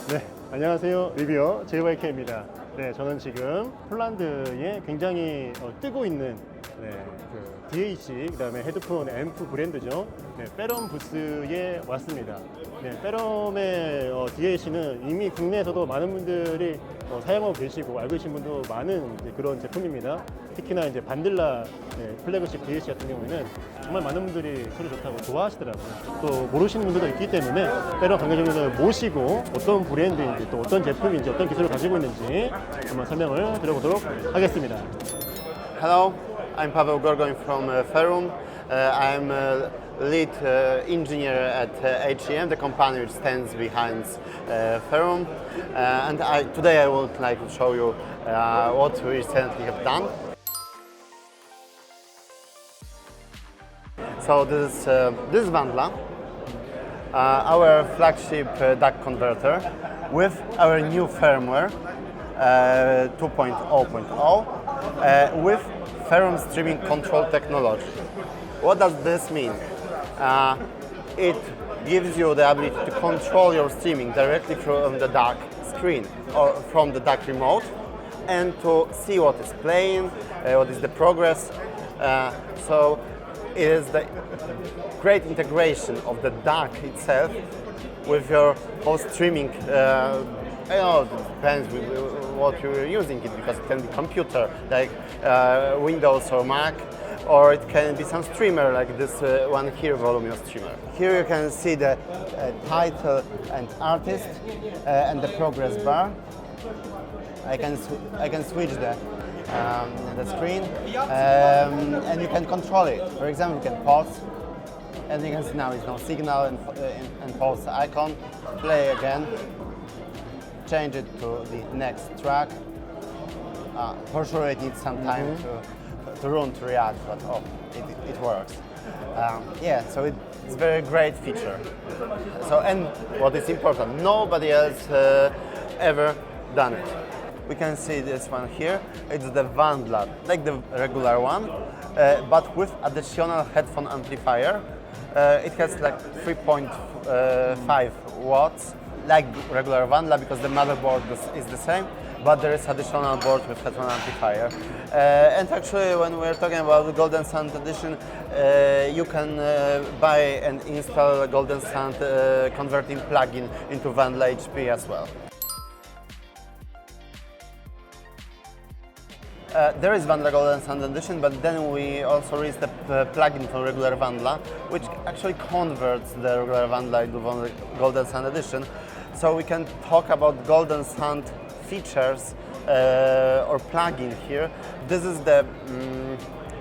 네, 안녕하세요. 리뷰어 JYK입니다. 네, 저는 지금 폴란드에 굉장히 뜨고 있는 그 DH, 그다음에 헤드폰 앰프 브랜드죠. 네, 페럼 부스에 왔습니다. 네, 페럼의 DH는 이미 국내에서도 많은 분들이 사용하고 계시고 알고 계신 분도 많은 그런 제품입니다. 특히나 이제 반딜라 플래그십 DH 같은 경우에는 정말 많은 분들이 소리 좋다고 좋아하시더라고요. 또 모르시는 분들도 있기 때문에 페럼 관계자분들 모시고 어떤 브랜드인지 또 어떤 제품인지 어떤 기술을 가지고 있는지 한번 설명을 드려보도록 하겠습니다. Hello, I'm Paweł Gorgoń from Ferrum. I'm a lead engineer at HEM, the company which stands behind Ferrum. And today I would like to show you what we recently have done. So this is Wandla, our flagship DAC converter with our new firmware 2.0.0 with Ferrum streaming control technology. What does this mean? It gives you the ability to control your streaming directly from the DAC screen or from the DAC remote and to see what is playing, what is the progress. So it is the great integration of the DAC itself with your whole streaming. I know it depends what you're using it, because it can be computer like Windows or Mac, or it can be some streamer like this one here, volume streamer. Here you can see the title and artist and the progress bar. I can switch the screen and you can control it. For example, you can pause, and you can see now it's no signal and pause the icon. Play again. Change it to the next track. For sure it needs some time to run to react, but it works. Yeah, so it's a very great feature. So, and what is important, nobody else ever done it. We can see this one here. It's the Wandla, like the regular one, but with additional headphone amplifier. It has like 3.5 watts, like regular Wandla, because the motherboard is the same, but there is additional board with headphone amplifier. And actually, when we're talking about the GoldenSound edition, you can buy and install a GoldenSound converting plugin into Wandla HP as well. There is Wandla GoldenSound edition, but then we also released a plugin for regular Wandla, which actually converts the regular Wandla into GoldenSound edition. So we can talk about GoldenSound features or plugin here. This is the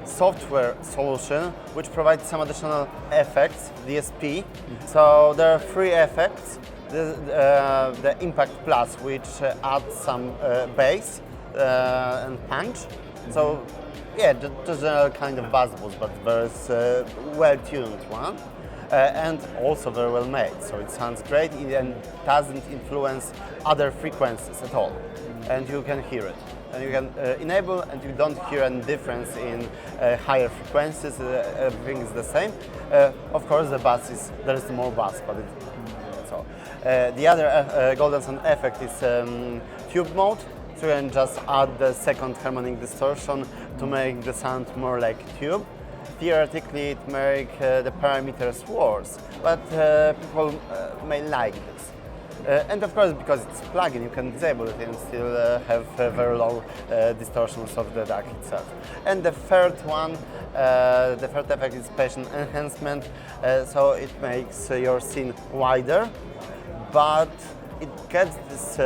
software solution which provides some additional effects, DSP. So there are 3 effects. The Impact Plus, which adds some bass and punch. So yeah, just a kind of buzz boost, but very well-tuned one. And also very well made, so it sounds great and doesn't influence other frequencies at all, and you can hear it. And you can enable, and you don't hear any difference in higher frequencies. Everything is the same. Of course, the bass there is more bass, but that's all. The other GoldenSound effect is tube mode. So you can just add the second harmonic distortion to make the sound more like tube. Theoretically, it makes the parameters worse, but people may like this. And of course, because it's a plugin, you can disable it and still have very low distortions of the DAC itself. And the third one, the third effect is patient enhancement, so it makes your scene wider, but it gets this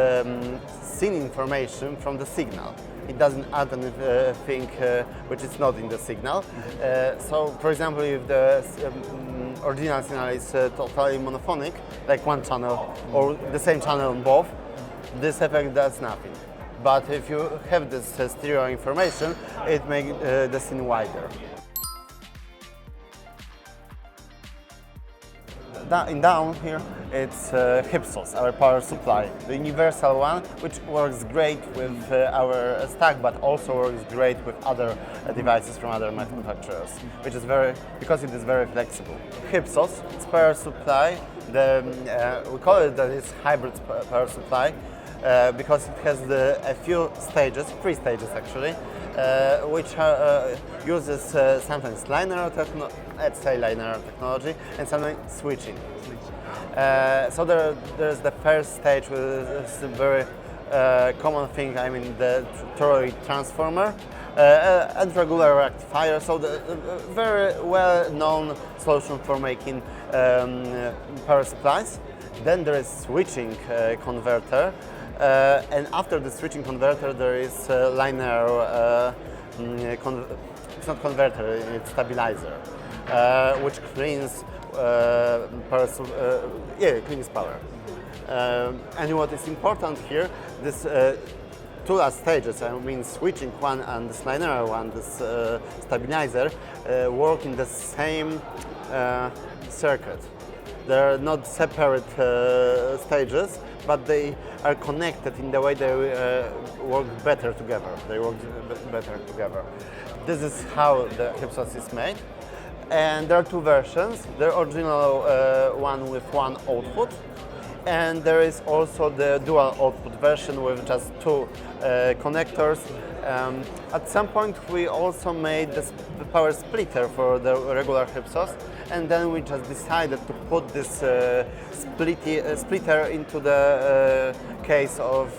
scene information from the signal. It doesn't add anything which is not in the signal. So, for example, if the original signal is totally monophonic, like one channel or the same channel on both, this effect does nothing. But if you have this stereo information, it makes the scene wider. down here, it's Hypsos, our power supply, the universal one, which works great with our stack, but also works great with other devices from other manufacturers, which is because it is very flexible. Hypsos, it's power supply. We call it that it's hybrid power supply because it has a few stages, 3 stages actually, which uses sometimes linear technology and sometimes switching. So there's the first stage, which is a very common thing. I mean, the toroid transformer and regular rectifier. So the very well-known solution for making power supplies. Then there is switching converter, and after the switching converter, there is linear. It's not converter; it's stabilizer, which cleans cleans power. And what is important here, this 2 last stages, I mean switching one and this linear one, this stabilizer, work in the same circuit. They're not separate stages, but they are connected in the way they work better together. This is how the Hypsos is made. And there are 2 versions. The original one with 1 output, and there is also the dual output version with just 2 connectors. At some point we also made the power splitter for the regular Hypsos, and then we just decided to put this splitter into the case of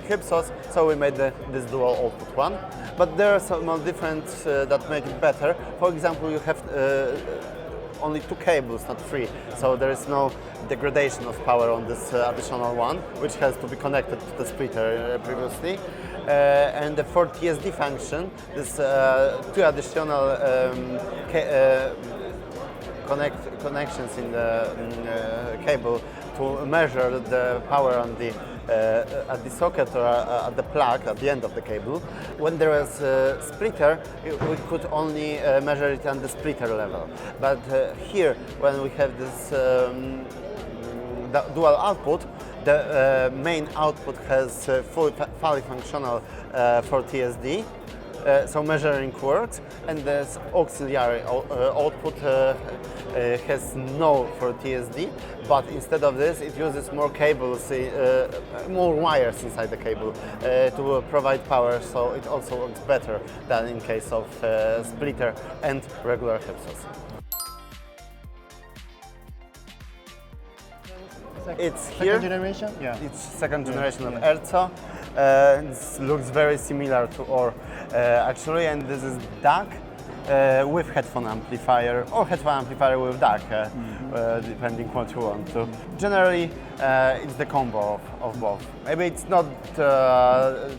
Hypsos, so we made this dual output one. But there are some differences that make it better. For example, you have only 2 cables, not 3, so there is no degradation of power on this additional one, which has to be connected to the splitter previously. And the for TSD function, this 2 additional connections in the cable to measure the power on the at the socket or at the plug at the end of the cable. When there is a splitter, we could only measure it on the splitter level. But here, when we have this dual output, the main output has fully functional for TSD. So measuring works, and this auxiliary output has no for TSD, but instead of this it uses more cables, more wires inside the cable to provide power, so it also works better than in case of splitter and regular Hypsos. It's here. Second generation? Yeah. It's second generation of Erco. It looks very similar to OR actually, and this is DAC with headphone amplifier or headphone amplifier with DAC, depending what you want to. Generally, it's the combo of both. Maybe it's not the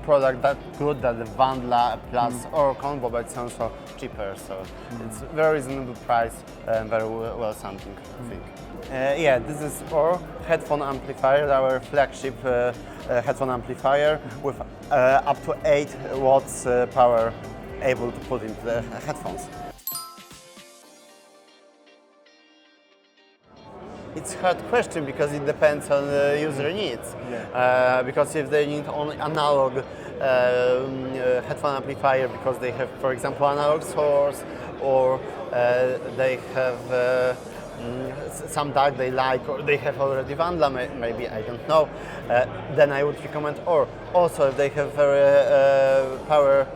product that good that the Wandla Plus or combo, but it's also cheaper, so it's very reasonable price and very well sounding thing. Yeah, this is our headphone amplifier, our flagship headphone amplifier with up to 8 watts power able to put into the headphones. It's a hard question because it depends on the user needs. Yeah. Because if they need only analog headphone amplifier because they have, for example, analog source, or they have some DAC they like, or they have already Wandla, maybe, I don't know, then I would recommend OR. Also, if they have very power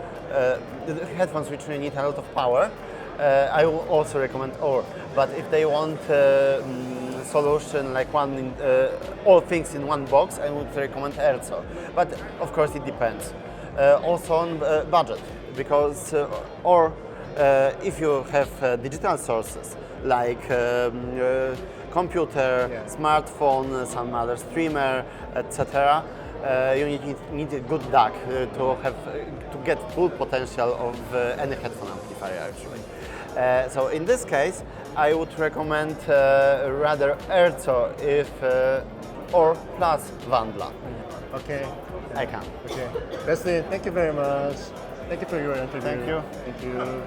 headphones which need a lot of power, I will also recommend OR. But if they want solution like all things in one box, I would recommend Erco. But of course it depends. Also on budget, because or if you have digital sources like computer, smartphone, some other streamer, etc., you need a good DAC to get full potential of any headphone amplifier actually. So in this case, I would recommend rather Erco or plus Wandla. Okay. I can. Okay. Leslie, thank you very much. Thank you for your interview. Thank you. Thank you.